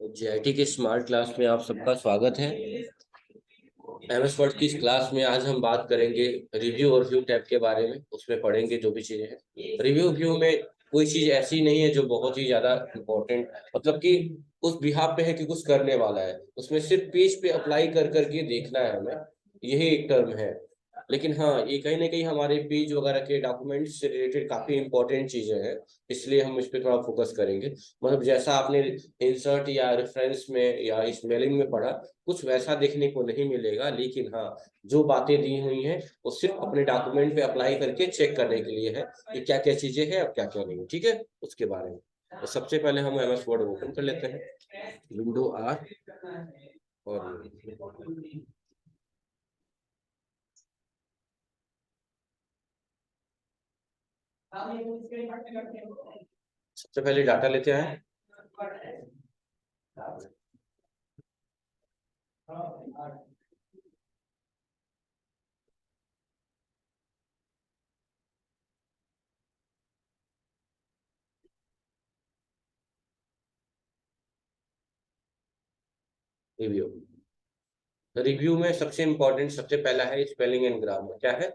JIT के smart class में आप सबका स्वागत है। एमएस वर्ड की इस क्लास में आज हम बात करेंगे रिव्यू और व्यू टैब के बारे में। उसमें पढ़ेंगे जो भी चीजें हैं। रिव्यू व्यू में कोई चीज ऐसी नहीं है जो बहुत ही ज्यादा इम्पोर्टेंट, मतलब कि उस बिहाफ पे है कि कुछ करने वाला है, उसमें सिर्फ पेज पे अप्लाई कर करके देखना है हमें, यही एक टर्म है। लेकिन हाँ, ये कहीं ना कहीं हमारे पेज वगैरह के डॉक्यूमेंट्स से रिलेटेड काफी इंपॉर्टेंट चीजें हैं, इसलिए हम इस पर थोड़ा फोकस करेंगे। मतलब जैसा आपने इंसर्ट या रेफरेंस में या इस मेलिंग में पढ़ा, कुछ वैसा देखने को नहीं मिलेगा। लेकिन हाँ, जो बातें दी हुई हैं वो सिर्फ अपने डॉक्यूमेंट पे अप्लाई करके चेक करने के लिए है कि क्या क्या चीजें हैं और क्या क्या नहीं। ठीक है, उसके बारे में तो सबसे पहले हम एमएस वर्ड ओपन कर लेते हैं, विंडो आर। और सबसे पहले डाटा लेते हैं। रिव्यू, रिव्यू में सबसे इंपॉर्टेंट सबसे पहला है स्पेलिंग एंड ग्रामर। क्या है?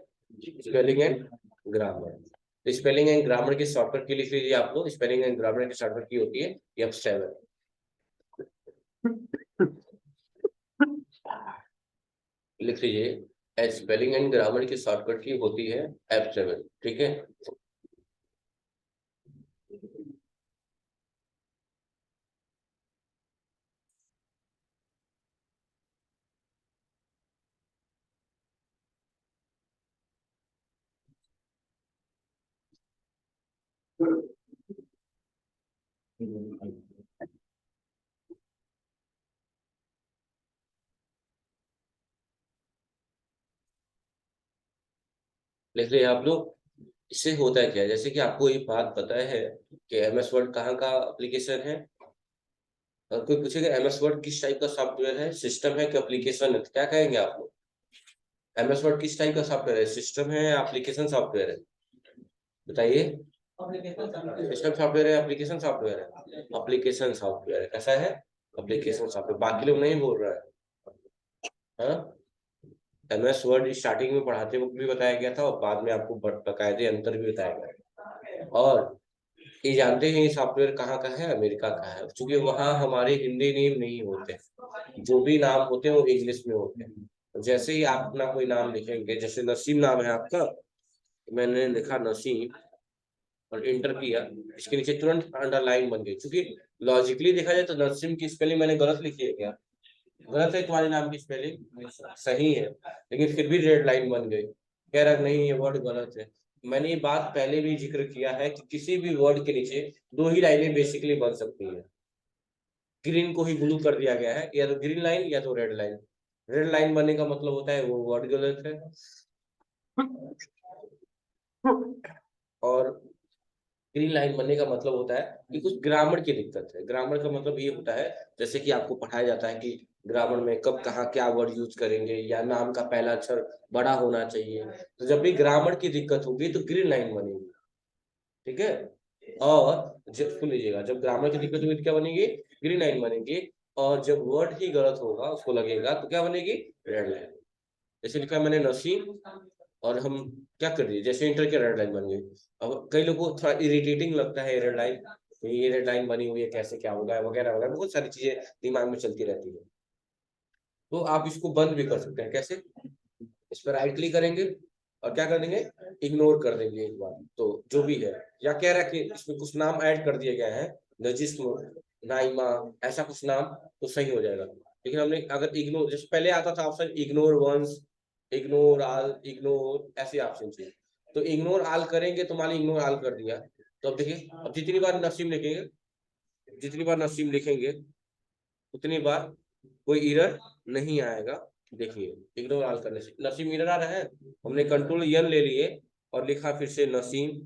Spelling and grammar. Spelling and grammar की शॉर्टकट की लिख लीजिए आप लोग। स्पेलिंग एंड ग्रामर की शॉर्टकट की होती है F7। लिख लीजिए, स्पेलिंग एंड ग्रामर की शॉर्टकट की होती है F7। ठीक है, लिख लीजिए आप लोग। इससे होता है क्या, जैसे कि आपको ये बात पता है कि एमएस वर्ड कहाँ का एप्लीकेशन है। और कोई पूछेगा एमएस वर्ड किस टाइप का सॉफ्टवेयर है, सिस्टम है कि एप्लीकेशन है, तो क्या कहेंगे आप लोग? एमएस वर्ड किस टाइप का सॉफ्टवेयर है, सिस्टम है या एप्लीकेशन सॉफ्टवेयर है? बताइए। सिस्टम सॉफ्टवेयर है, एप्लीकेशन सॉफ्टवेयर है? एप्लीकेशन सॉफ्टवेयर है। कैसा है? Application software. बाकी लोग नहीं बोल रहा है। हाँ, एमएस वर्ड स्टार्टिंग में पढ़ाते वक्त भी बताया गया था और बाद में आपको बकायदे अंतर भी बताया गया। और ये जानते हैं ये सॉफ्टवेयर कहाँ का है? अमेरिका का है, क्योंकि वहाँ हमारे हिंदी नेम नहीं होते, जो भी नाम होते हैं वो इंग्लिश में होते हैं। तो जैसे ही आप अपना कोई नाम लिखेंगे, जैसे नसीम नाम है आपका, मैंने लिखा नसीम और इंटर किया, इसके नीचे तुरंत अंडरलाइन बन गई। क्योंकि लॉजिकली देखा जाए तो नसीम की स्पेलिंग मैंने गलत लिखी है क्या? गलत है, तुम्हारे नाम की स्पेलिंग सही है, लेकिन फिर भी रेड लाइन बन गई। कह रहा नहीं ये वर्ड गलत है। मैंने ये बात पहले भी जिक्र किया है कि किसी भी वर्ड के नीचे दो ही लाइनें बेसिकली बन सकती है। ग्रीन को ही ब्लू कर दिया गया है, या तो ग्रीन लाइन या तो रेड लाइन। रेड लाइन बनने का मतलब होता है वो वर्ड गलत है। और ग्रीन लाइन बनने का मतलब होता है कि कुछ ग्रामर की दिक्कत है। ग्रामर का मतलब ये होता है, जैसे कि आपको पढ़ाया जाता है कि ग्रामर में कब कहाँ क्या वर्ड यूज करेंगे, या नाम का पहला अक्षर बड़ा होना चाहिए। तो जब भी ग्रामर की दिक्कत होगी तो ग्रीन लाइन बनेगी। ठीक है, और जब सुन लीजिएगा, जब ग्रामर की दिक्कत होगी तो क्या बनेगी? ग्रीन लाइन बनेगी। और जब वर्ड ही गलत होगा, उसको लगेगा, तो क्या बनेगी? Red line. जैसे लिखा है मैंने नसीम, और हम क्या कर दिए, जैसे इंटर के रेड लाइन बन गई। अब कई लोगों को थोड़ा इरिटेटिंग लगता है रेड लाइन, तो ये रेड लाइन बनी हुई है, कैसे क्या होगा वगैरह वगैरह, बहुत सारी चीजें दिमाग में चलती रहती है। तो आप इसको बंद भी कर सकते हैं। कैसे? इस पर राइट क्लिक करेंगे और क्या कर देंगे? इग्नोर कर देंगे एक बार, तो जो भी है। या कह रहा है कि इसमें कुछ नाम ऐड कर दिया गया है, नजिस्म, नाइमा, ऐसा कुछ नाम, तो सही हो जाएगा। लेकिन हमने अगर इग्नोर, जैसे पहले आता था ऑप्शन इग्नोर वंस, इग्नोर आल, इग्नोर ऐसे ऑप्शन थे। तो इग्नोर आल करेंगे तो मान ली इग्नोर आल कर दिया, तो अब देखिए, अब जितनी बार नसीम लिखेंगे, जितनी बार नसीम लिखेंगे उतनी बार कोई एरर नहीं आएगा। देखिए, इग्नोर ऑल करने से नसीम एरर आ रहा है। हमने कंट्रोल एन ले लिए और लिखा फिर से नसीम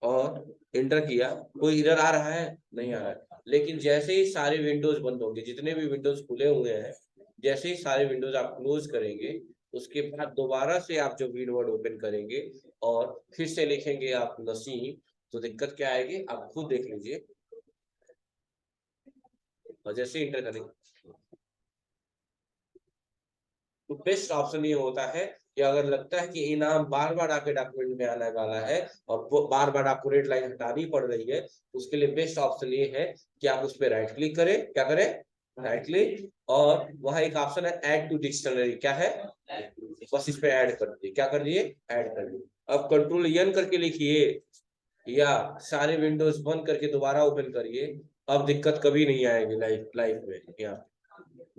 और एंटर किया, कोई एरर आ रहा है? नहीं आ रहा है। लेकिन जैसे ही सारे विंडोज बंद होंगे, जितने भी विंडोज खुले हुए हैं, जैसे ही सारे विंडोज आप क्लोज करेंगे, उसके बाद दोबारा से आप जो विंडो ओपन करेंगे और फिर से लिखेंगे आप नसीम, तो दिक्कत क्या आएगी आप खुद देख लीजिए। और जैसे इंटर करेंगे तो बेस्ट ऑप्शन ये होता है कि अगर लगता है कि ये नाम बार बार आके डॉक्यूमेंट में आने वाला है और वो बार बार आपको रेड लाइन हटानी पड़ रही है, तो उसके लिए बेस्ट ऑप्शन ये है कि आप उस पर राइट क्लिक करें। क्या करें? राइट क्लिक, और वहां एक ऑप्शन है ऐड टू डिक्शनरी। क्या है? बस इस पे ऐड कर दिए। क्या कर दिए? ऐड कर दिए। अब कंट्रोल एन करके लिखिए या सारे विंडोज बंद करके दोबारा ओपन करिए। अब दिक्कत कभी नहीं आएगी लाइफ लाइफ में। यहाँ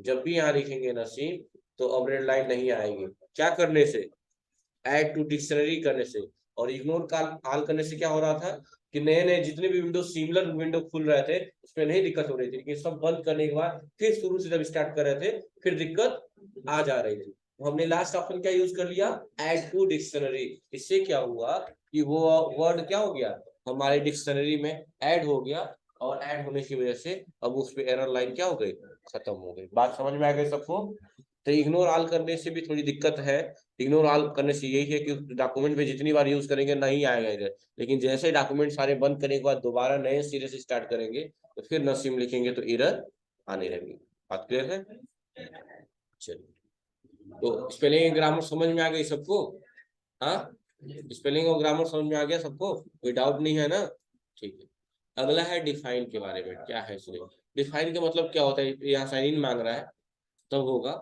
जब भी यहाँ लिखेंगे नसीम तो अब रेड लाइन नहीं आएगी। क्या करने से? ऐड टू डिक्शनरी करने से। और इग्नोर कॉल ऑल करने से क्या हो रहा था कि नए नए जितने भी विंडो सिमिलर विंडो खुल रहे थे उसमें नहीं दिक्कत हो रही थी, लेकिन सब बंद करने के बाद फिर शुरू से जब स्टार्ट कर रहे थे फिर दिक्कत आ जा रही थी। तो हमने लास्ट ऑप्शन क्या यूज कर लिया? Add to dictionary. इससे क्या हुआ कि वो वर्ड क्या हो गया, हमारे डिक्शनरी में ऐड हो गया, और ऐड होने की वजह से अब उस पर एरर लाइन क्या हो गई? खत्म हो गई। बात समझ में आ गई सबको? तो इग्नोर ऑल करने से भी थोड़ी दिक्कत है। इग्नोर ऑल करने से यही है कि डॉक्यूमेंट में जितनी बार यूज करेंगे नहीं आएगा इधर, लेकिन जैसे डॉक्यूमेंट सारे बंद करने के बाद दोबारा नए सिरे से स्टार्ट करेंगे तो फिर नसीम लिखेंगे तो एरर आने लगेगी। बात क्लियर है? चलिए, तो स्पेलिंग ग्रामर समझ में आ गई सबको? हाँ, स्पेलिंग और ग्रामर समझ में आ गया सबको? कोई डाउट नहीं है ना? ठीक है। अगला है डिफाइन के बारे में। क्या है इसमें? डिफाइन का मतलब क्या होता है? यहाँ साइन इन मांग रहा है तब होगा।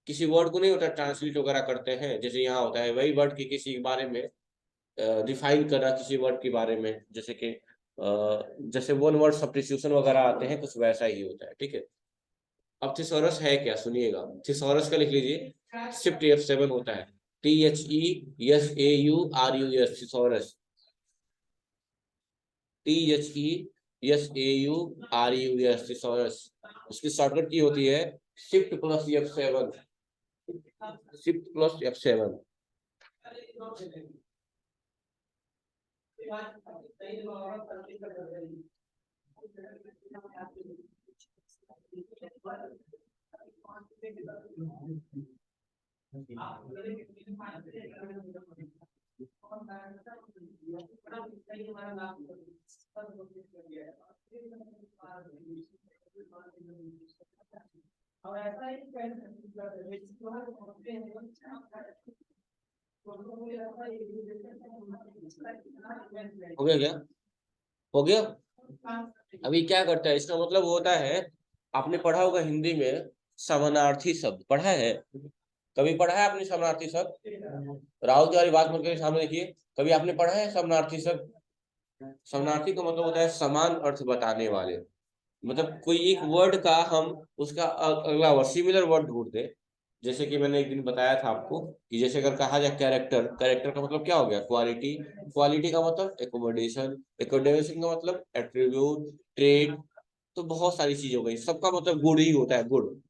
किसी वर्ड को नहीं होता ट्रांसलेट वगैरह करते हैं, जैसे यहाँ होता है वही वर्ड की किसी के बारे में डिफाइन करना, किसी वर्ड के बारे में, जैसे कि जैसे वन वर्ड सब्स्टिट्यूशन वगैरह आते हैं, कुछ वैसा ही होता है। ठीक है। अब थिसॉरस है क्या, सुनिएगा। थिसॉरस का लिख लीजिए। शिफ्ट F7 होता है। THESAURUS thesaurus. THESAURUS thesaurus. उसकी शॉर्टकट की होती है shift plus F7। Shift plus F7। हो गया क्या? हो गया। अभी क्या करता है, इसका मतलब होता है, आपने पढ़ा होगा हिंदी में समानार्थी शब्द, पढ़ा है? कभी पढ़ा है आपने समानार्थी शब्द? राहुल तिवारी बात मत करिए, सामने देखिए। कभी आपने पढ़ा है समानार्थी शब्द? समानार्थी का मतलब होता है समान अर्थ बताने वाले। मतलब कोई एक वर्ड का हम उसका अगला वर्ड सिमिलर वर्ड ढूंढ दे। जैसे कि मैंने एक दिन बताया था आपको कि जैसे अगर कहा जाए कैरेक्टर, कैरेक्टर का मतलब क्या हो गया? क्वालिटी। क्वालिटी का मतलब एकोमोडेशन। एकोमोडेशन का मतलब एट्रीब्यूट, ट्रेड। तो बहुत सारी चीज हो गई, सबका मतलब गुड ही होता है। गुड।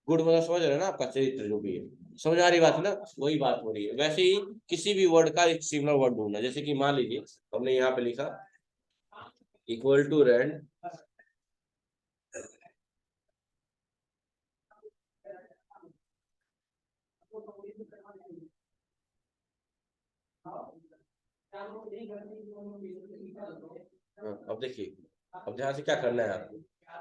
गुड मतलब समझ रहे हैं ना, आपका चरित्र जो भी है। समझ आ रही बात है ना? वही बात हो रही है। वैसे ही किसी भी वर्ड का एक सिमिलर वर्ड ढूंढना, जैसे कि मान लीजिए हमने यहाँ पे लिखा इक्वल टू रैंड। अब देखिए, अब ध्यान से क्या करना है आपको।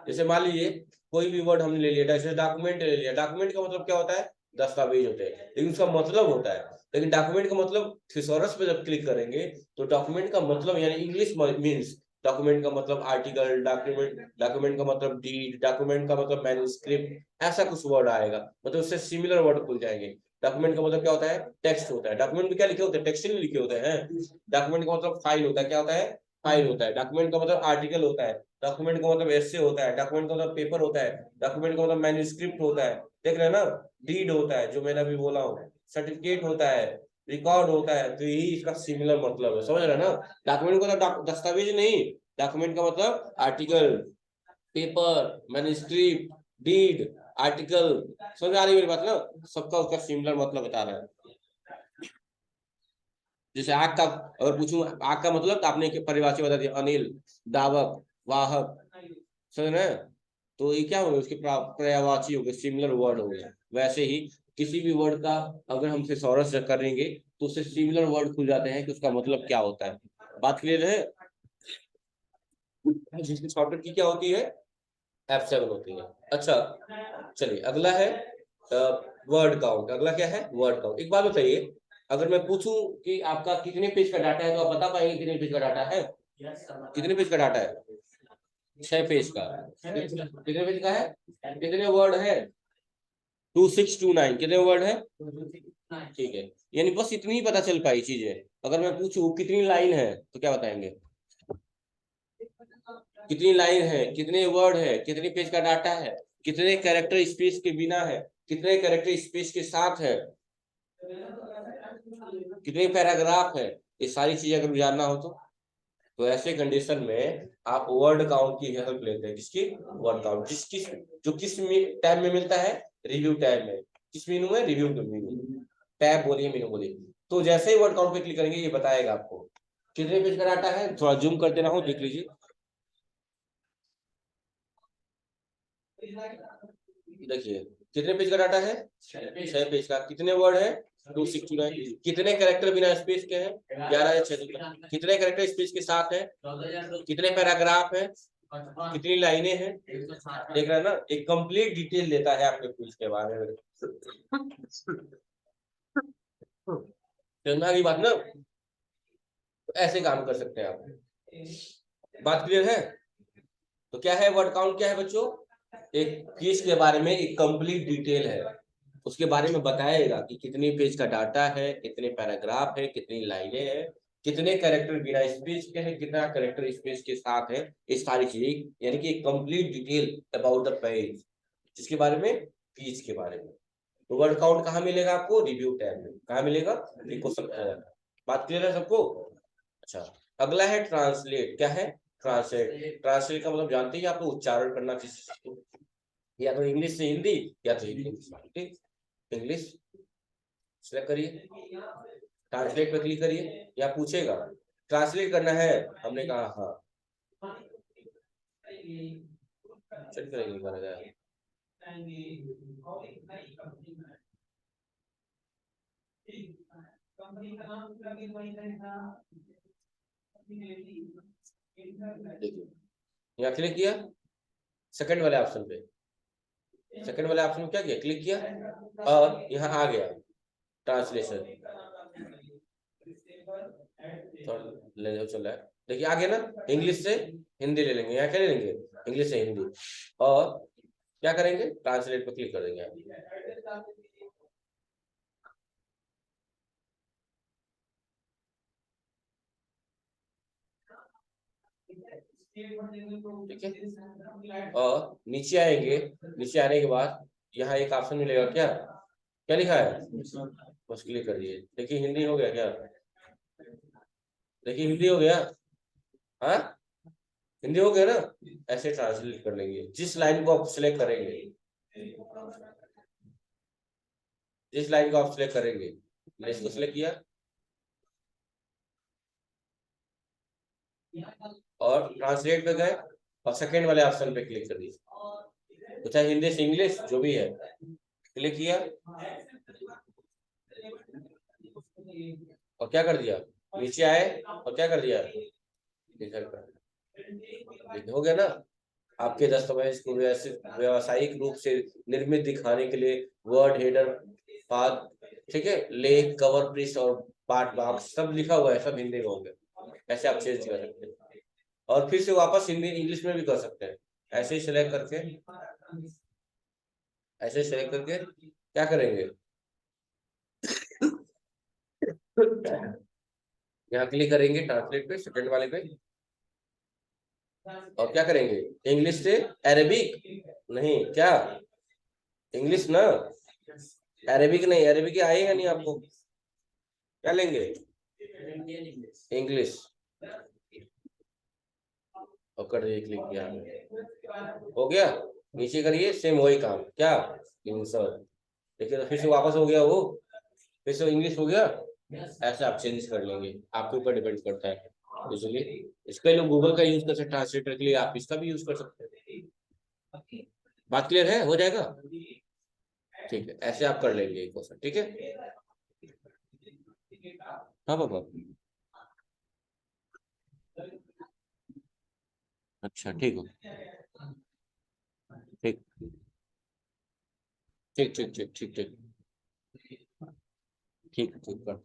जैसे मान लीजिए कोई भी वर्ड हमने ले लिया, जैसे डॉक्यूमेंट ले लिया। डॉक्यूमेंट का मतलब क्या होता है? दस्तावेज होते हैं, लेकिन उसका मतलब होता है। लेकिन डॉक्यूमेंट का मतलब थिसॉरस पे जब क्लिक करेंगे तो डॉक्यूमेंट का मतलब यानी इंग्लिश मीन्स, डॉक्यूमेंट का मतलब आर्टिकल, डॉक्यूमेंट डॉक्यूमेंट का मतलब डीड, डॉक्यूमेंट का मतलब मैन्युस्क्रिप्ट, ऐसा कुछ वर्ड आएगा। मतलब उससे सिमिलर वर्ड खुल जाएंगे। डॉक्यूमेंट का मतलब क्या होता है? टेक्स्ट होता है। डॉक्यूमेंट में क्या लिखे होते हैं? टेक्स्ट नहीं लिखे होते हैं। डॉक्यूमेंट का मतलब फाइल होता है। क्या होता है? फाइल होता है। डॉक्यूमेंट का मतलब आर्टिकल होता है। डॉक्यूमेंट का मतलब एसे होता है। डॉक्यूमेंट का मतलब पेपर होता है। डॉक्यूमेंट का मतलब मैन्युस्क्रिप्ट होता है। देख रहे हैं ना? डीड होता है जो मैंने अभी बोला हूँ। सर्टिफिकेट होता है। रिकॉर्ड होता है। तो यही इसका सिमिलर मतलब है। समझ रहे हैं ना? डॉक्यूमेंट का मतलब दस्तावेज नहीं। डॉक्यूमेंट का मतलब article, paper, manuscript, deed, article. समझ आ रही है मेरी बात ना? सबका उसका सिमिलर मतलब बता रहा है। जैसे आग का अगर पूछूं आग का मतलब, तो आपने परिभाषा बता दी, अनिल, दावक, वाहक। समझ रहे हैं? तो ये क्या हो गया, उसके पर्यायवाची हो गए, सिमिलर वर्ड हो गए। वैसे ही किसी भी वर्ड का अगर हम थिसॉरस करेंगे तो उससे सिमिलर वर्ड खुल जाते हैं कि उसका मतलब क्या होता है। बात क्लियर है? जिसकी शॉर्टकट की क्या होती है? F7 होती है। अच्छा, चलिए अगला है वर्ड काउंट। अगला क्या है? Word count. एक बात बताइए, अगर मैं पूछूं कि आपका कितने पेज का डाटा है, तो आप बता पाएंगे कितने पेज का डाटा है? कितने पेज का डाटा है? 6 पेज का। कितने पेज का है? कितने वर्ड है? 2629। कितने वर्ड है? ठीक है, यानी बस इतनी ही पता चल पाई चीजें। अगर मैं पूछूं कितनी लाइन है, तो क्या बताएंगे? कितनी लाइन है, कितने वर्ड है, कितने पेज का डाटा है, कितने कैरेक्टर स्पेस के बिना है, कितने कैरेक्टर स्पेस के साथ है, कितने पैराग्राफ है, ये सारी चीजें अगर जानना हो तो ऐसे कंडीशन में आप वर्ड काउंट की हेल्प लेते हैं। किसकी? Word count. जो किस टैब में मिलता है? रिव्यू टैब में। किस मेनू में? रिव्यू मेनू। टैब बोलिए, मेनू बोलिए। तो जैसे ही वर्ड काउंट पे क्लिक करेंगे, ये बताएगा आपको कितने पेज का डाटा है। थोड़ा जूम कर देना हो, देख लीजिए। देखिए कितने पेज का डाटा है? 6 पेज का। कितने वर्ड है? 269। कितने कैरेक्टर बिना स्पेस के हैं? 11 या 6। कितने कैरेक्टर स्पेस के साथ है? कितने पैराग्राफ है? कितनी लाइनें हैं? देख रहे हैं ना, एक कंप्लीट डिटेल देता है आपके क्विज के बारे में। समझा की बात ना? तो ऐसे काम कर सकते हैं आप। बात क्लियर है? तो क्या है वर्ड काउंट? क्या है बच्चों? एक क्विज के बारे में एक कंप्लीट डिटेल है। उसके बारे में बताएगा कि कितने पेज का डाटा है, कितने पैराग्राफ है, कितनी लाइनें हैं, कितने कैरेक्टर बिना स्पेस के हैं, कितना कैरेक्टर स्पेस के साथ है। ये सारी चीजें, यानी कि एक complete detail about the page, जिसके बारे में? पेज के बारे में। तो वर्ड काउंट कहाँ मिलेगा आपको? रिव्यू टैब में। कहाँ मिलेगा? क्वेश्चन। बात क्लियर है सबको? अच्छा, अगला है ट्रांसलेट। क्या है? ट्रांसलेट। ट्रांसलेट का मतलब जानते हैं, आपको उच्चारण करना चाहिए, या तो इंग्लिश से हिंदी, या तो हिंदी से इंग्लिश। इंग्लिश सेलेक्ट करिए, ट्रांसलेट पे क्लिक करिए, या पूछेगा ट्रांसलेट करना है, हमने कहा हाँ। चेक करेंगे करा जाए। देखिए यहाँ क्लिक किया, सेकंड वाले ऑप्शन पे। सेकंड वाले ऑप्शन में क्या किया? क्लिक किया और यहाँ आ गया ट्रांसलेशन। तो ले जाओ, चल रहा है। देखिए आ गया ना, इंग्लिश से हिंदी ले लेंगे। यहाँ क्या ले लेंगे? इंग्लिश से हिंदी। और क्या करेंगे? ट्रांसलेट पे क्लिक कर देंगे। ठीक है, और नीचे आएंगे। नीचे आने के बाद यहाँ एक ऑप्शन मिलेगा। क्या क्या लिखा है? बस क्लिक कर दिए। देखिए हिंदी हो गया क्या? देखिए हिंदी हो गया। हाँ, हिंदी हो गया ना? ऐसे ट्रांसलेट कर लेंगे। जिस लाइन को आप सिलेक्ट करेंगे, जिस लाइन को आप सिलेक्ट करेंगे, मैंने इसको सिलेक्ट किया और ट्रांसलेट पे गए और सेकंड वाले ऑप्शन पे क्लिक कर दिए। तो चाहे हिंदी से इंग्लिश जो भी है, क्लिक किया और क्या कर दिया? नीचे आए और क्या कर दिया? देखिए हो गया ना? आपके दस्तावेज को व्यवसायिक रूप से निर्मित दिखाने के लिए वर्ड हेडर, पाद, ठीक है, लेख, कवर, पृष्ठ और पाठ बॉक्स सब लिखा हुआ है, सब हिंदी में होंगे। ऐसे आप चेंज कर सकते हैं और फिर से वापस हिंदी इंग्लिश में भी कर सकते हैं। ऐसे ही सिलेक्ट करके, ऐसे सिलेक्ट करके क्या करेंगे? यहाँ क्लिक करेंगे ट्रांसलेट पे, सेकंड वाले पे, और क्या करेंगे? इंग्लिश से अरेबिक नहीं, क्या इंग्लिश ना, अरेबिक नहीं। अरेबिक आएगा नहीं आपको। क्या लेंगे? इंग्लिश। और कर दिए, क्लिक किया, हो गया। नीचे करिए, सेम वही काम। क्या? इंसर्ट। देखिए तो फिर से वापस हो गया वो, फिर से इंग्लिश हो गया। ऐसे आप चेंज कर लेंगे, आपके ऊपर डिपेंड करता है। इसलिए इसके लिए गूगल का यूज कर सकते हैं, ट्रांसलेटर के लिए आप इसका भी यूज कर सकते हैं। बात क्लियर है? हो जाएगा। ठीक है, ऐसे आप कर लेंगे एक क्वेश्चन। ठीक है, हाँ बाबा। अच्छा ठीक है। ठीक ठीक ठीक ठीक ठीक ठीक ठीक ठीक कर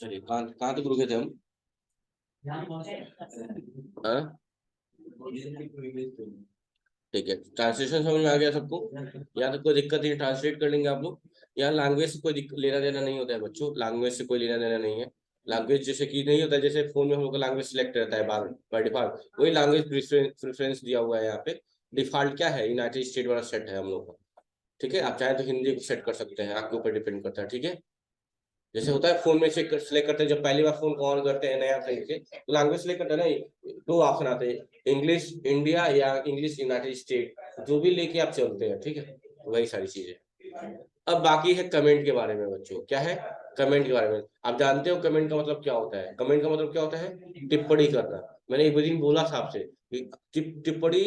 चलिए कहाँ तक रुके थे हम? हाँ ठीक है, ट्रांसलेशन समझ में आ गया सबको? यहाँ तक कोई दिक्कत नहीं, ट्रांसलेट कर लेंगे आप लोग। यहाँ लैंग्वेज से कोई लेना देना नहीं होता है बच्चों, लैंग्वेज से कोई लेना देना नहीं है। लैंग्वेज जैसे कि नहीं होता है, जैसे फोन में हम लोग का लैंग्वेज सिलेक्ट रहता है बाय डिफॉल्ट, वही लैंग्वेज प्रेफरेंस दिया हुआ है यहाँ पे। डिफॉल्ट क्या है, यूनाइटेड स्टेट वाला सेट है हम लोग का। ठीक है, आप चाहे तो हिंदी को सेट कर सकते हैं, आपके ऊपर डिपेंड करता है। ठीक है, जैसे होता है फोन में सिलेक्ट करते हैं, जब पहली बार फोन को ऑन करते हैं नया तरीके से, तो लैंग्वेज सिलेक्ट करते हैं ना, दो ऑप्शन आते हैं, इंग्लिश इंडिया या इंग्लिश यूनाइटेड स्टेट, जो भी लेके आप चलते हैं, ठीक है, वही सारी चीजें। अब बाकी है कमेंट के बारे में बच्चों, क्या है कमेंट के बारे में। आप जानते हो कमेंट का मतलब क्या होता है? कमेंट का मतलब क्या होता है? टिप्पणी करना। मैंने एक दिन बोला था आपसे कि टिप्पणी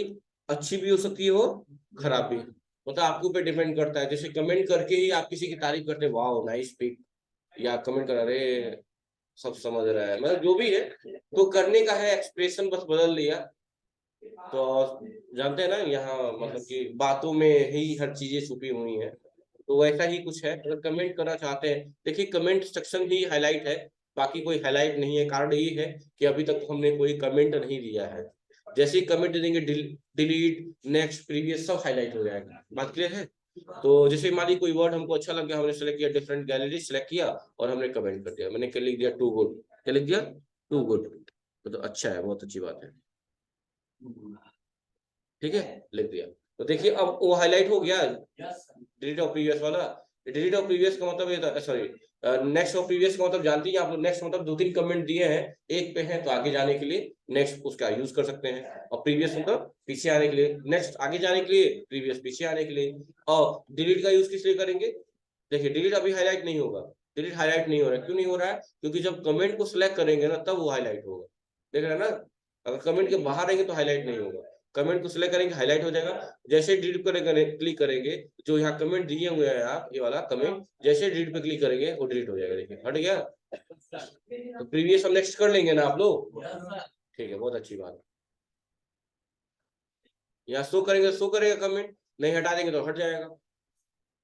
अच्छी भी हो सकती है और खराब भी, मतलब आपके ऊपर डिपेंड करता है। जैसे कमेंट करके ही आप किसी की तारीफ करते हैं, वाह नाइस पिक, या कमेंट कर रहे सब समझ रहा है, मतलब जो भी है, तो करने का है, एक्सप्रेशन बस बदल लिया। तो जानते हैं ना, यहाँ मतलब कि बातों में ही हर चीजें छुपी हुई हैं, तो वैसा ही कुछ है। अगर कमेंट करना चाहते हैं, देखिए कमेंट सेक्शन ही हाईलाइट है, बाकी कोई हाईलाइट नहीं है। कारण ये है कि अभी तक हमने कोई कमेंट नहीं दिया है। जैसे ही कमेंट देंगे, डिलीट, नेक्स्ट, प्रीवियस, सब हाईलाइट हो जाएगा। बात क्लियर है? तो जैसे मान लीजिए कोई वर्ड हमको अच्छा लग गया, हमने सेलेक्ट किया, डिफरेंट गैलरी सेलेक्ट किया और हमने कमेंट कर दिया। मैंने क्या लिख दिया? Too good. क्या लिख दिया? Too good. तो अच्छा है, बहुत अच्छी बात है, ठीक है, लिख दिया। तो देखिए अब वो हाईलाइट हो गया, डिलीट ऑफ प्रीवियस वाला। डिलीट ऑफ प्रीवियस का मतलब ये था, सॉरी, नेक्स्ट ऑफ प्रीवियस का मतलब जानती है आप लोग? नेक्स्ट मतलब दो तीन कमेंट दिए हैं, एक पे है तो आगे जाने के लिए नेक्स्ट उसका यूज कर सकते हैं, और प्रीवियस मतलब पीछे आने के लिए, नेक्स्ट आगे जाने के लिए, प्रीवियस पीछे आने के लिए। और डिलीट का यूज किस लिए करेंगे? देखिए डिलीट अभी हाईलाइट नहीं होगा, डिलीट हाईलाइट नहीं हो रहा है, क्यों नहीं हो रहा है? क्योंकि जब कमेंट को सिलेक्ट करेंगे ना, तब वो हाईलाइट होगा। देख रहे हैं ना, अगर कमेंट के बाहर रहेंगे तो हाईलाइट नहीं होगा, कमेंट को सिलेक्ट करेंगे हाईलाइट हो जाएगा। जैसे डिलीट करेंगे, क्लिक करेंगे, जो यहाँ कमेंट दिए हुए हैं आप, ये वाला कमेंट, जैसे डिलीट पे क्लिक करेंगे वो डिलीट हो जाएगा। देखिए हट गया। तो प्रीवियस हम नेक्स्ट कर लेंगे ना आप लोग? ठीक है, बहुत अच्छी बात है। यहाँ शो करेंगे, शो करेगा कमेंट, नहीं हटा देंगे तो हट जाएगा।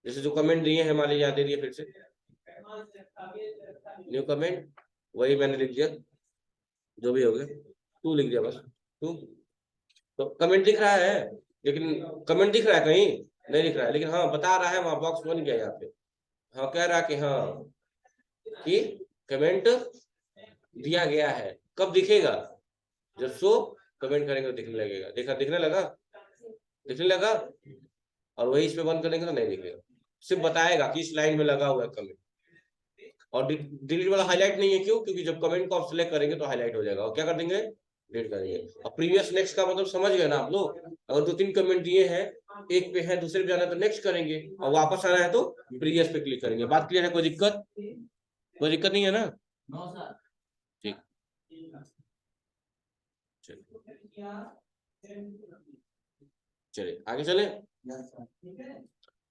जैसे जो कमेंट दिए हैं, मान लीजिए यहाँ दे दिए, फिर से न्यू कमेंट, वही मैंने लिख दिया, जो भी हो गया, टू लिख दिया बस, टू। तो कमेंट दिख रहा है, लेकिन कमेंट दिख रहा है कहीं? नहीं दिख रहा है, लेकिन हाँ बता रहा है, वहां बॉक्स बन गया यहाँ पे, हाँ कह रहा है कि हाँ कि कमेंट दिया गया है। कब दिखेगा? जब शो कमेंट करेंगे तो दिखने लगेगा। देखा, दिखने लगा, दिखने लगा। और वही इस पे बंद करेंगे तो नहीं दिखेगा, सिर्फ बताएगा कि इस लाइन में लगा हुआ है कमेंट। और डिलीट वाला हाईलाइट नहीं है, क्यों? क्योंकि जब कमेंट को आप सिलेक्ट करेंगे तो हाईलाइट हो जाएगा, और क्या कर देंगे? डिलीट करेंगे। और प्रीवियस नेक्स्ट का मतलब समझ गए ना आप लोग? अगर दो तीन कमेंट दिए हैं, एक पे है, दूसरे पे जाना है तो नेक्स्ट करेंगे, और वापस आना है तो प्रीवियस पे क्लिक करेंगे। बात क्लियर है? कोई दिक्कत? कोई दिक्कत नहीं है ना? ठीक, चलिए आगे चले।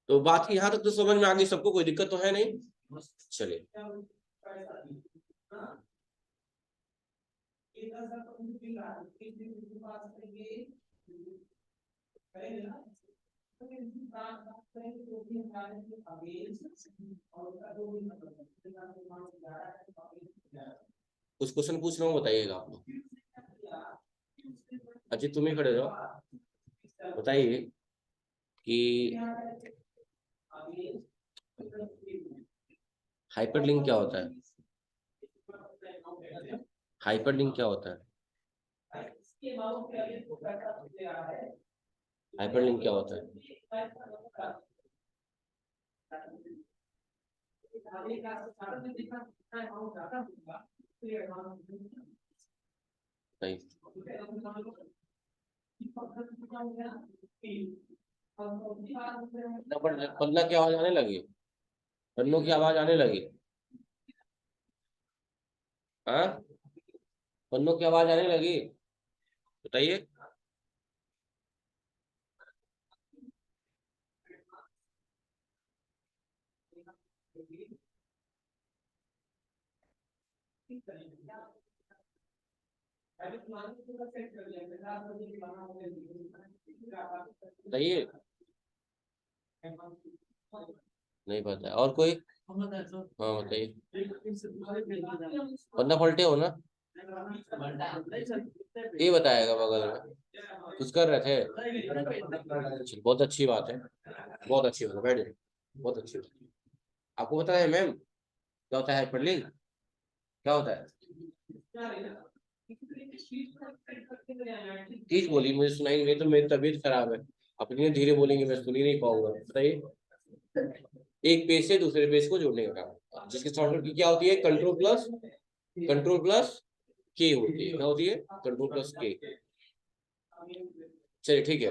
तो बात की यहाँ तक तो समझ में आ गई सबको? कोई दिक्कत तो है नहीं? चलिए, कुछ क्वेश्चन पूछ रहा हूँ, बताइएगा आप लोग। अजी तुम ही खड़े रहो, बताइए कि हाइपरलिंक क्या होता है? हाइपरलिंक क्या होता है? हाइपरलिंक क्या होता है? सही। पन्ना की आवाज आने लगी, पन्नों की आवाज आने लगी, हाँ, पन्नों की आवाज आने लगी, बताइए। बताइए, नहीं पता है और कोई? हाँ बताइए। पन्ना पलटे हो ना, ये बताएगा बगल में, कुछ कर रहे थे? अच्छा, बहुत अच्छी बात है, बहुत अच्छी बात है, बैठ जाइए, बहुत अच्छी बात है। आपको पता है मैम क्या होता है हाइपरलिंक? क्या होता है? तेज बोली, मुझे सुनाई नहीं, तो मेरी तबीयत खराब है, अपनी धीरे बोलेंगे मैं सुन ही नहीं पाऊंगा। बताइए। एक पेज से दूसरे पेज को जोड़ने का काम। जिसकी शॉर्टकट की क्या होती है, कंट्रोल प्लस के होती है। क्या होती है, कंट्रोल प्लस के। चलिए ठीक है,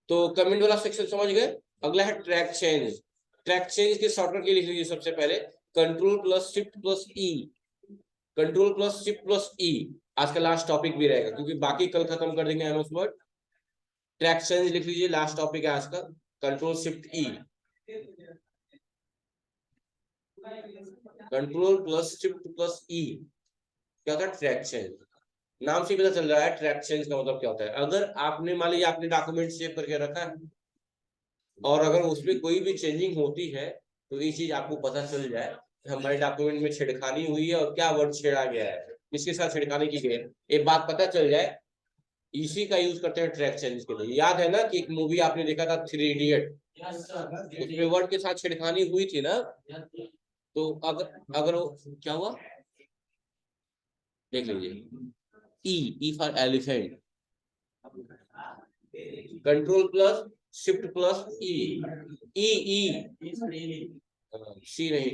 तो कमेंट वाला सेक्शन समझ गए। अगला है ट्रैक चेंज। ट्रैक चेंज के शॉर्टकट की लिख लीजिए सबसे पहले, कंट्रोल प्लस शिफ्ट प्लस ई। कंट्रोल प्लस शिफ्ट प्लस ई आज का लास्ट टॉपिक भी रहेगा, क्योंकि बाकी कल खत्म कर देंगे एमएस वर्ड। ट्रैक चेंज लिख लीजिए, लास्ट टॉपिक है आज का, कंट्रोल शिफ्ट ई। कंट्रोल प्लस शिफ्ट प्लस ई क्या होता है, ट्रैक चेंज। नाम से ही पता चल रहा है ट्रैक चेंज का मतलब क्या होता है। अगर आपने मान लीजिए आपने डॉक्यूमेंट सेव करके रखा है और अगर उसमें कोई भी चेंजिंग होती है तो ये चीज आपको पता चल जाए कि हमारे डॉक्यूमेंट में छेड़खानी हुई है और क्या वर्ड छेड़ा गया है, किसके साथ छेड़खानी की गई है, एक बात पता चल जाए, इसी का यूज करते हैं ट्रैक चेंज के लिए। याद है ना कि एक मूवी आपने देखा था 3 इडियट, उसमें वर्ड के साथ छेड़खानी हुई थी ना, तो अगर वो क्या हुआ देख लीजिए। E for elephant, control plus shift plus E, E C नहीं,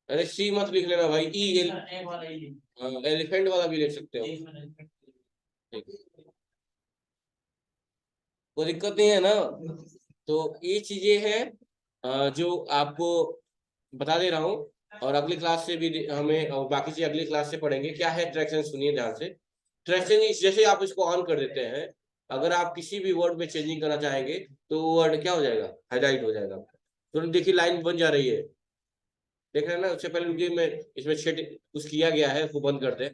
अरे सी मत लिख लेना भाई, एलिफेंट वाला भी लिख सकते हो, कोई दिक्कत नहीं है ना। तो ये चीजें हैं जो आपको बता दे रहा हूँ, और अगली क्लास से भी हमें, और बाकी चीज अगली क्लास से पढ़ेंगे। क्या है ट्रैक्शन, सुनिए ध्यान से। ट्रैक्शन जैसे आप इसको ऑन कर देते हैं, अगर आप किसी भी वर्ड में चेंजिंग करना चाहेंगे तो वो वर्ड क्या हो जाएगा, हाईलाइट हो जाएगा। तो देखिए लाइन बन जा रही है, देख रहे हैं ना। उससे पहले रुकिए, मैं इसमें छेद कुछ किया गया है उसको बंद कर दे।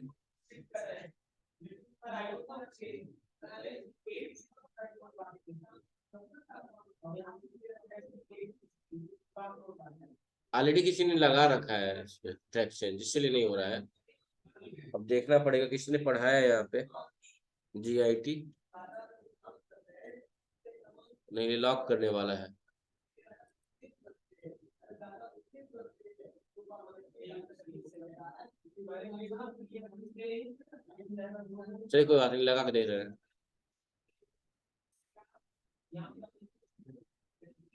ऑलरेडी किसी ने लगा रखा है इसमें ट्रैक्शन, जिससे नहीं हो रहा है। अब देखना पड़ेगा किसने पढ़ाया है यहाँ पे, GIT नहीं, लॉक करने वाला है। चलिए कोई बात नहीं, लगा के देख रहे हैं।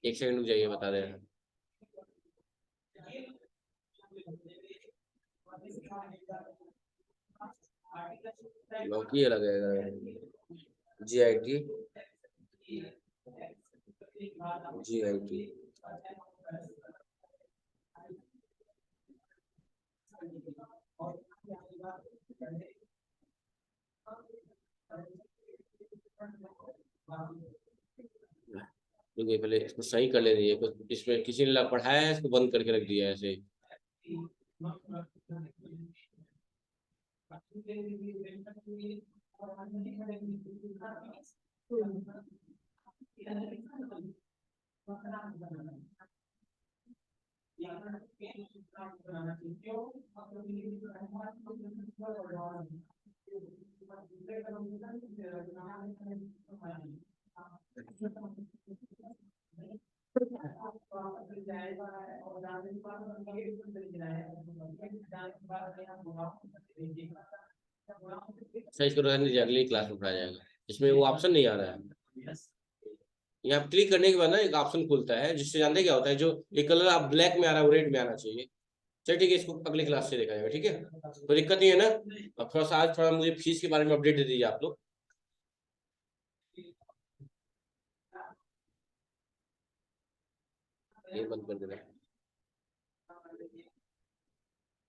एक सेकंड रुक जाइए, बता दे रहे हैं। लॉक ही लगेगा, GIT GIT। देखिए पहले इसको सही कर ले रही है, इसमें किसी ने पढ़ाया है, इसको बंद करके रख दिया है ऐसे। सही इसको रहने दीजिए, अगली क्लास में पढ़ाया जाएगा। इसमें वो ऑप्शन नहीं आ रहा है, यहाँ क्लिक करने के बाद ना एक ऑप्शन खुलता है, जिससे जानते क्या होता है, जो एक कलर आप ब्लैक में आ रहा है वो रेड में आना चाहिए। चलिए ठीक है, इसको अगली क्लास से देखा जाएगा, ठीक है, कोई दिक्कत नहीं है ना। अब थोड़ा सा आज थोड़ा मुझे फीस के बारे में अपडेट दे दीजिए आप लोग। ये बंद कर देना।